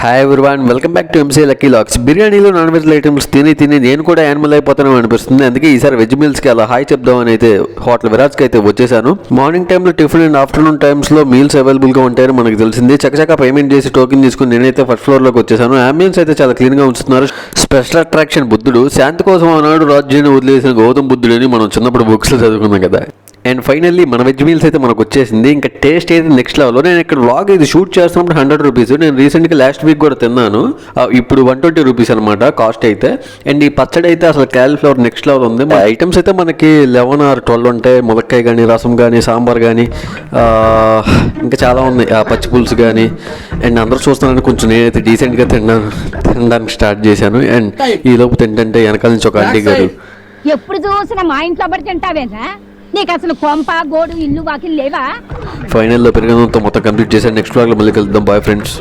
Hi everyone, welcome back to MC lucky lakhs. బిర్యానీలో non veg items తిని నేను కూడా యానిమల్ అయిపోతాను అనిపిస్తుంది. అందుకే ఈసారి వెజ్ మీల్స్కి అలా హాయ్ చెప్దామని అయితే హోటల్ విరాజ్కి అయితే వచ్చేసాను. మార్నింగ్ టైంలో టిఫిన్ అండ్ ఆఫ్టర్నూన్ టైమ్స్లో మీల్స్ అవైలబుల్గా ఉంటాయని మనకు తెలిసింది. చక్కచక్క పేమెంట్ చేసి టోకెన్ తీసుకుని నేనైతే ఫస్ట్ ఫ్లోర్లోకి వచ్చేసాను. అంబియన్స్ అయితే చాలా క్లీన్గా ఉంచుతున్నారు. స్పెషల్ అట్రాక్షన్ బుద్ధుడు. శాంతి కోసం ఆనాడు రాజ్యాన్ని వదిలేసిన గౌతమ బుద్ధుడని మనం చిన్నప్పుడు బుక్స్లో చదువుకున్నాం కదా. అండ్ ఫైనల్లీ మన వెజ్ మీల్స్ అయితే మనకు వచ్చేసింది. ఇంకా టేస్ట్ అయితే నెక్స్ట్ లెవెల్లో. నేను ఇక్కడ వ్లాగ్ ఇది షూట్ చేస్తున్నప్పుడు 100 రూపీస్. నేను రీసెంట్గా లాస్ట్ వీక్ కూడా తిన్నాను. ఇప్పుడు 120 రూపీస్ అనమాట కాస్ట్ అయితే. అండ్ ఈ పచ్చడి అయితే అసలు క్యాలీఫ్లవర్ నెక్స్ట్ లెవెల్ ఉంది. ఐటమ్స్ అయితే మనకి 11 or 12 ఉంటాయి. ములక్కాయ కానీ, రసం కానీ, సాంబార్ కానీ, ఇంకా చాలా ఉన్నాయి. పచ్చి పులుసు కానీ. అండ్ అందరూ చూస్తున్నాను కొంచెం నేనైతే డీసెంట్గా తినడానికి స్టార్ట్ చేశాను. అండ్ ఈ లోపు తింటే వెనకాల నుంచి ఒక ఆంటీ గారు, ఎప్పుడు చూసినా మా ఇంట్లో పడి తింటావేనా? నీకు అసలు కొంప గోడు ఇల్లు వాకిలు లేవా? ఫైనల్లో పెరిగినంత మొత్తం కంప్లీట్ చేశాను. నెక్స్ట్ వ్లాగ్లో మళ్ళీ కలుద్దాం. Bye friends.